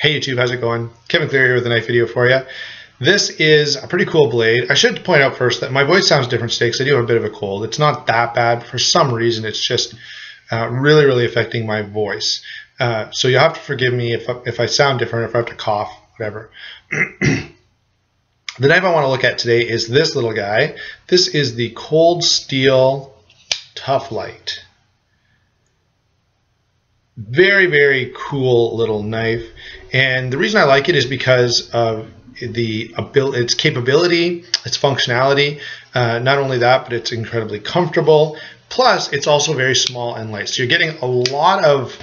Hey YouTube, how's it going? Kevin Clear here with a knife video for you. This is a pretty cool blade. I should point out first that my voice sounds different today because I do have a bit of a cold. It's not that bad. For some reason, it's just really affecting my voice. So you'll have to forgive me if I sound different, if I have to cough, whatever. The knife I want to look at today is this little guy. This is the Cold Steel Tuff Lite. Very cool little knife, and the reason I like it is because of its capability, its functionality. Not only that, but it's incredibly comfortable. Plus, it's also very small and light. So you're getting a lot of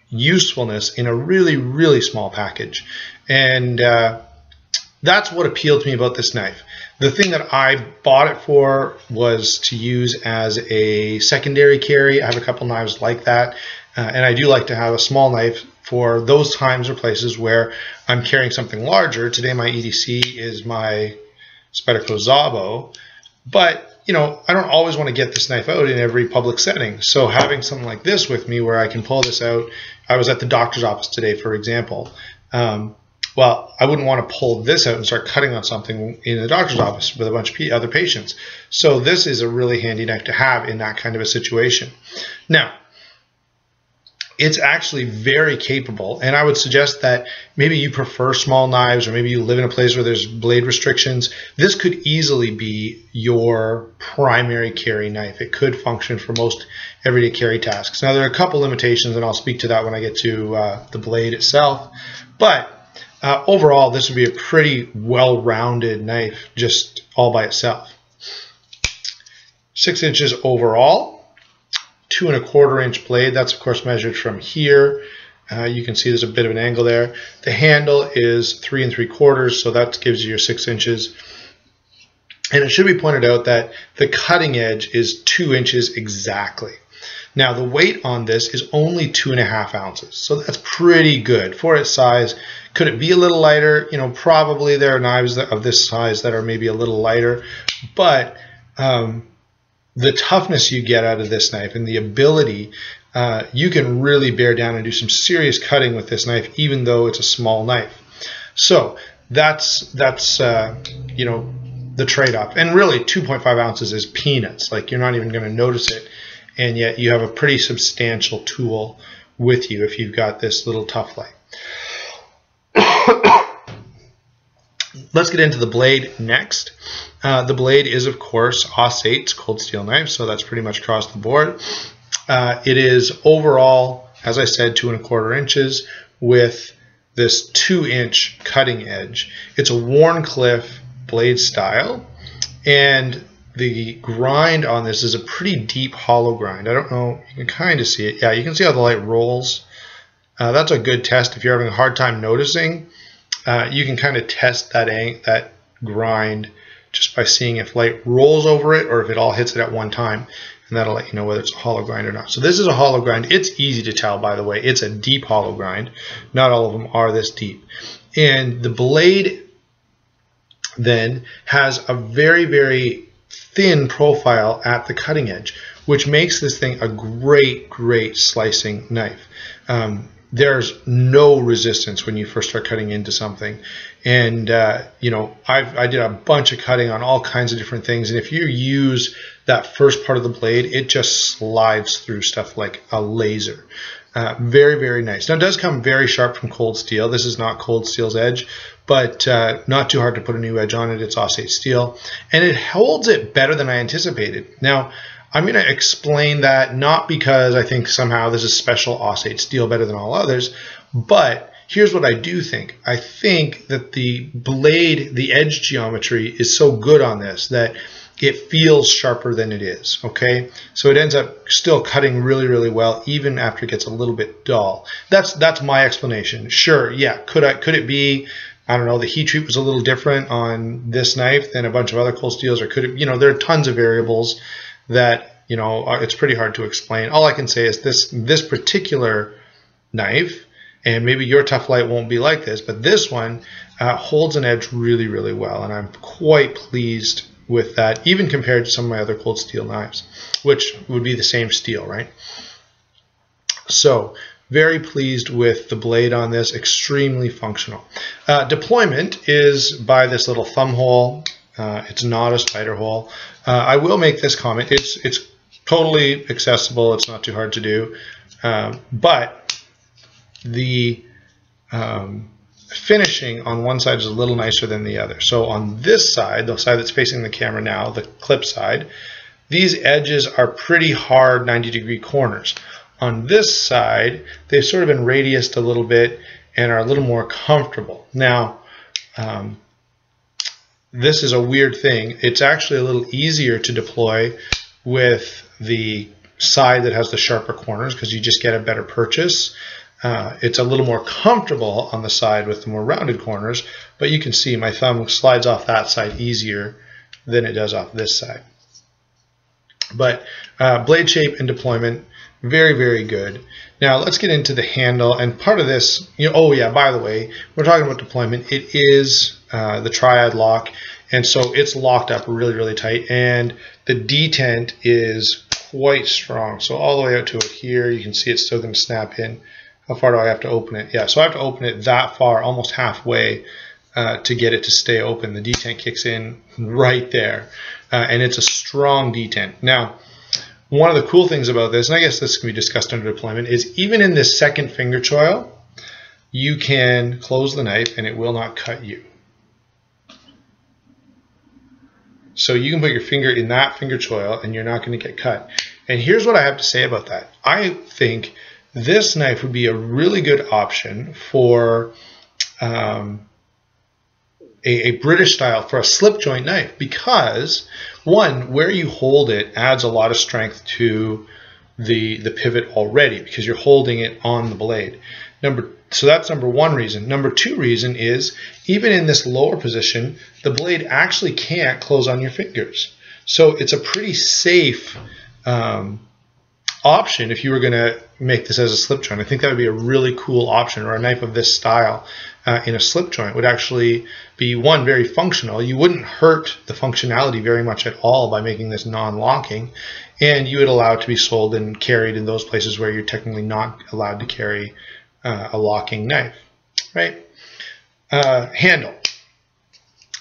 usefulness in a really small package, and that's what appealed to me about this knife. The thing that I bought it for was to use as a secondary carry. I have a couple knives like that. And I do like to have a small knife for those times or places where I'm carrying something larger. Today my EDC is my Spyderco Zabo, but you know, I don't always want to get this knife out in every public setting. So having something like this with me where I can pull this out, I was at the doctor's office today, for example. Well, I wouldn't want to pull this out and start cutting on something in the doctor's office with a bunch of other patients. So this is a really handy knife to have in that kind of a situation. Now, it's actually very capable, and I would suggest that maybe you prefer small knives, or maybe you live in a place where there's blade restrictions. This could easily be your primary carry knife. It could function for most everyday carry tasks. Now, there are a couple limitations, and I'll speak to that when I get to the blade itself. But overall, this would be a pretty well-rounded knife just all by itself. 6 inches overall. 2 1/4 inch blade. That's of course measured from here. You can see there's a bit of an angle there. The handle is 3 3/4, so that gives you your 6 inches. And it should be pointed out that the cutting edge is 2 inches exactly. Now the weight on this is only 2.5 ounces, so that's pretty good for its size. Could it be a little lighter? You know, probably there are knives of this size that are maybe a little lighter, but the toughness you get out of this knife and the ability, you can really bear down and do some serious cutting with this knife, even though it's a small knife. So that's you know, the trade-off. And really, 2.5 ounces is peanuts. Like, you're not even going to notice it, and yet you have a pretty substantial tool with you if you've got this little Tuff Lite. Let's get into the blade next. The blade is, of course, Aus-8 cold steel knife, so that's pretty much across the board. It is overall, as I said, 2 1/4 inches with this 2-inch cutting edge. It's a Wharncliffe blade style, and the grind on this is a pretty deep hollow grind. I don't know, you can kind of see it. Yeah, you can see how the light rolls. That's a good test if you're having a hard time noticing. You can kind of test that grind just by seeing if light rolls over it or if it all hits it at one time, and that'll let you know whether it's a hollow grind or not. So this is a hollow grind. It's easy to tell, by the way. It's a deep hollow grind. Not all of them are this deep. And the blade then has a very thin profile at the cutting edge, which makes this thing a great slicing knife. There's no resistance when you first start cutting into something. And you know, I did a bunch of cutting on all kinds of different things, and if you use that first part of the blade, it just slides through stuff like a laser. Very nice. Now, it does come very sharp from cold steel. This is not cold steel's edge, but not too hard to put a new edge on it. It's Aus-8 steel, and it holds it better than I anticipated. Now, I'm going to explain that not because I think somehow this is special Aus-8 steel better than all others, but here's what I do think. I think that the blade, the edge geometry is so good on this that it feels sharper than it is, okay? So it ends up still cutting really well, even after it gets a little bit dull. That's my explanation. Sure, yeah, could it be, I don't know, the heat treat was a little different on this knife than a bunch of other cold steels, or could it, you know, there are tons of variables that, you know, it's pretty hard to explain. All I can say is this particular knife, and maybe your Tuff Lite won't be like this, but this one holds an edge really well, and I'm quite pleased with that, even compared to some of my other cold steel knives, which would be the same steel, right? So very pleased with the blade on this, extremely functional. Deployment is by this little thumb hole. It's not a spider hole. I will make this comment. It's totally accessible. It's not too hard to do. But the finishing on one side is a little nicer than the other. So on this side, the side that's facing the camera now, the clip side, these edges are pretty hard 90-degree corners. On this side, they've sort of been radiused a little bit and are a little more comfortable. Now, this is a weird thing. It's actually a little easier to deploy with the side that has the sharper corners because you just get a better purchase. It's a little more comfortable on the side with the more rounded corners, but you can see my thumb slides off that side easier than it does off this side. But blade shape and deployment, very, very good. Now let's get into the handle, and part of this, oh yeah, by the way, we're talking about deployment. It is the triad lock, and so it's locked up really, really tight, and the detent is quite strong. So all the way out to it here, you can see it's still going to snap in. How far do I have to open it? Yeah, so I have to open it that far, almost halfway, to get it to stay open. The detent kicks in right there, and it's a strong detent. Now, one of the cool things about this, and I guess this can be discussed under deployment, is even in this second finger choil, you can close the knife and it will not cut you. So you can put your finger in that finger choil and you're not going to get cut. And here's what I have to say about that. I think this knife would be a really good option for a British style, for a slip joint knife, because one, where you hold it adds a lot of strength to the pivot already because you're holding it on the blade. So that's number one reason. Number two reason is even in this lower position, the blade actually can't close on your fingers. So it's a pretty safe option if you were going to make this as a slip joint. I think that would be a really cool option, or a knife of this style in a slip joint would actually be, one, very functional. You wouldn't hurt the functionality very much at all by making this non-locking, and you would allow it to be sold and carried in those places where you're technically not allowed to carry a locking knife, right? Handle.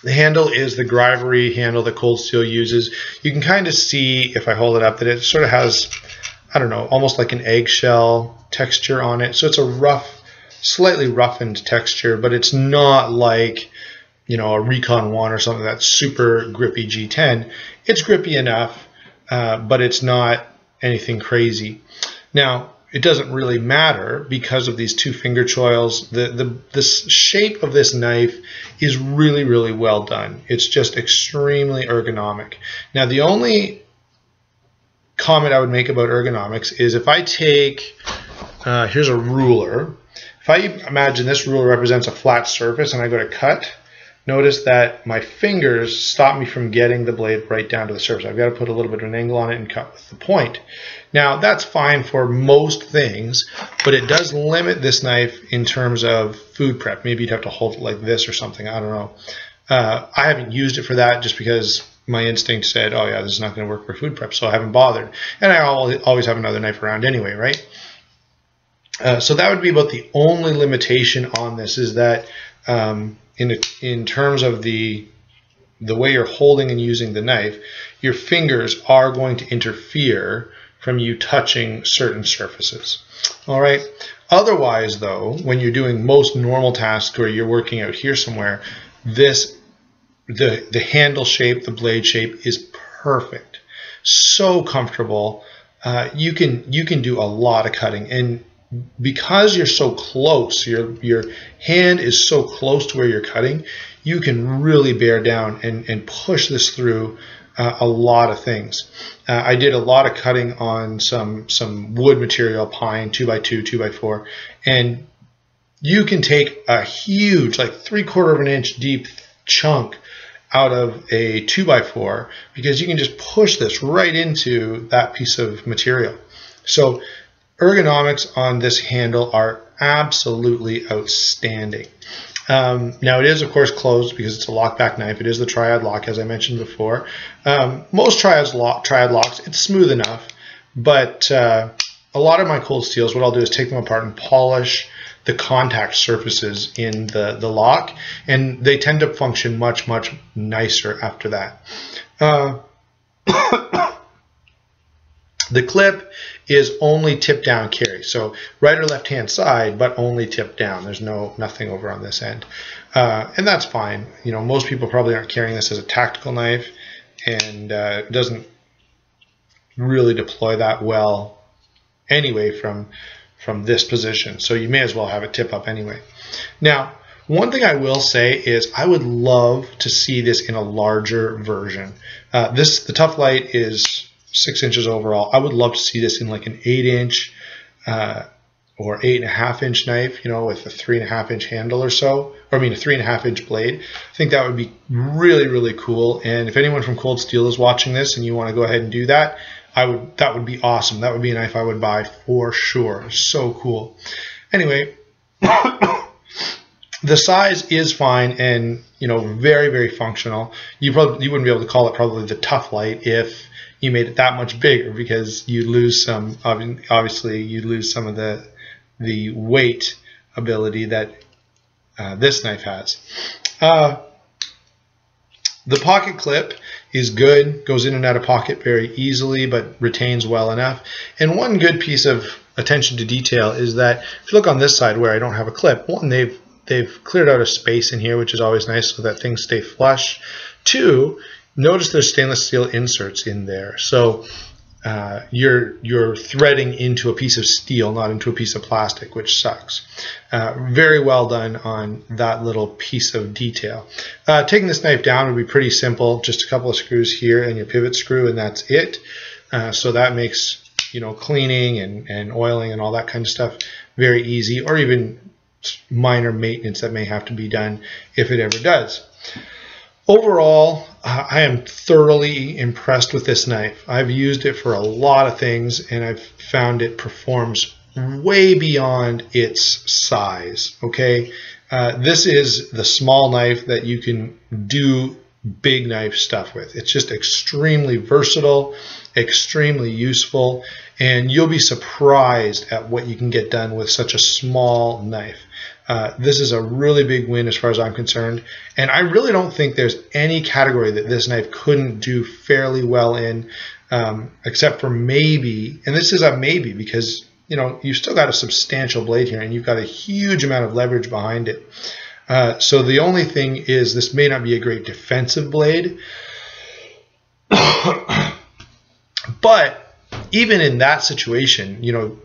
The handle is the Grivery handle that Cold Steel uses. You can kind of see, if I hold it up, that it sort of has, I don't know, almost like an eggshell texture on it. So it's a rough, slightly roughened texture, but it's not like, a Recon 1 or something that's super grippy G10. It's grippy enough, but it's not anything crazy. Now, it doesn't really matter because of these two finger choils. The shape of this knife is really, really well done. It's just extremely ergonomic. Now, the only comment I would make about ergonomics is if I take, here's a ruler. If I imagine this ruler represents a flat surface and I go to cut, notice that my fingers stop me from getting the blade right down to the surface. I've got to put a little bit of an angle on it and cut with the point. Now, that's fine for most things, but it does limit this knife in terms of food prep. Maybe you'd have to hold it like this or something. I don't know. I haven't used it for that just because my instinct said, oh yeah, this is not going to work for food prep, so I haven't bothered. And I always have another knife around anyway, right? So that would be about the only limitation on this, is that in terms of the way you're holding and using the knife, your fingers are going to interfere from you touching certain surfaces. All right. Otherwise, though, when you're doing most normal tasks or you're working out here somewhere, the handle shape, the blade shape is perfect. So comfortable. You can do a lot of cutting, and because you're so close, your hand is so close to where you're cutting, you can really bear down and push this through a lot of things. I did a lot of cutting on some wood material, pine, 2x2, 2x4, and you can take a huge, like 3/4 of an inch deep chunk out of a 2x4 because you can just push this right into that piece of material. So ergonomics on this handle are absolutely outstanding. Now it is of course closed because it's a lockback knife. It is the triad lock, as I mentioned before. Most triad locks, it's smooth enough, but a lot of my cold steels, what I'll do is take them apart and polish the contact surfaces in the lock, and they tend to function much, much nicer after that. The clip is only tip down carry, so right or left hand side, but only tip down. There's nothing over on this end, and that's fine. You know, most people probably aren't carrying this as a tactical knife, and it doesn't really deploy that well anyway from this position. So you may as well have it tip up anyway. Now, one thing I will say is I would love to see this in a larger version. The Tuff Lite is 6 inches overall. I would love to see this in like an 8-inch or 8.5-inch knife, you know, with a 3.5-inch handle or so, or I mean a 3.5-inch blade. I think that would be really, really cool. And if anyone from Cold Steel is watching this and you want to go ahead and do that, that would be awesome. That would be a knife I would buy for sure. So cool. Anyway, the size is fine and, you know, very, very functional. You wouldn't be able to call it probably the Tuff Lite if you made it that much bigger, because you lose some, obviously you lose some of the weight ability that this knife has. The pocket clip is good, goes in and out of pocket very easily, but retains well enough. And one good piece of attention to detail is that if you look on this side where I don't have a clip, one, they've cleared out a space in here, which is always nice so that things stay flush. Two, notice there's stainless steel inserts in there. So you're threading into a piece of steel, not into a piece of plastic, which sucks. Very well done on that little piece of detail. Taking this knife down would be pretty simple. Just a couple of screws here and your pivot screw, and that's it. So that makes, you know, cleaning and oiling and all that kind of stuff very easy, or even minor maintenance that may have to be done if it ever does. Overall, I am thoroughly impressed with this knife. I've used it for a lot of things, and I've found it performs way beyond its size. Okay, this is the small knife that you can do big knife stuff with. It's just extremely versatile, extremely useful, and you'll be surprised at what you can get done with such a small knife. This is a really big win as far as I'm concerned, and I really don't think there's any category that this knife couldn't do fairly well in, except for maybe, and this is a maybe because, you know, you've still got a substantial blade here and you've got a huge amount of leverage behind it. So the only thing is this may not be a great defensive blade, but even in that situation, you know,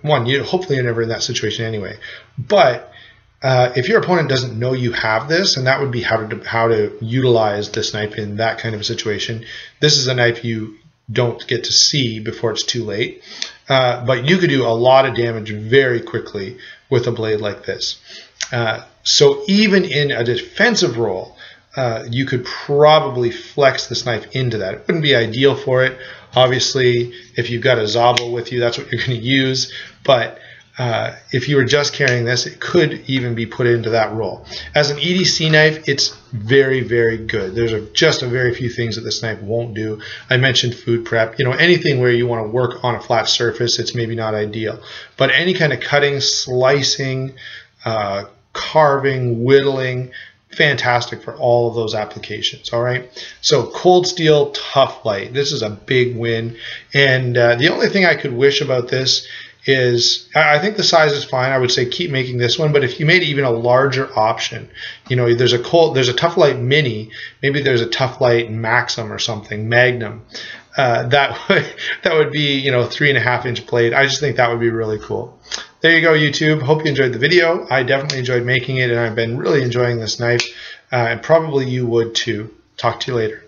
hopefully you're never in that situation anyway, but if your opponent doesn't know you have this, and that would be how to utilize this knife in that kind of a situation. This is a knife you don't get to see before it's too late, but you could do a lot of damage very quickly with a blade like this. So even in a defensive role, you could probably flex this knife into that. It wouldn't be ideal for it. Obviously, if you've got a Zobel with you, that's what you're going to use, but if you were just carrying this, it could even be put into that role. As an EDC knife, it's very, very good. There's just a very few things that this knife won't do. I mentioned food prep. You know, anything where you want to work on a flat surface, it's maybe not ideal. But any kind of cutting, slicing, carving, whittling, fantastic for all of those applications. All right, so Cold Steel Tuff Lite. This is a big win, and the only thing I could wish about this is, I think the size is fine. I would say keep making this one, but if you made even a larger option, you know, there's a Tuff Lite Mini, maybe there's a Tuff Lite Maxim or something, Magnum. That would be, you know, 3.5-inch blade. I just think that would be really cool. There you go, YouTube. Hope you enjoyed the video. I definitely enjoyed making it, and I've been really enjoying this knife, and probably you would too. Talk to you later.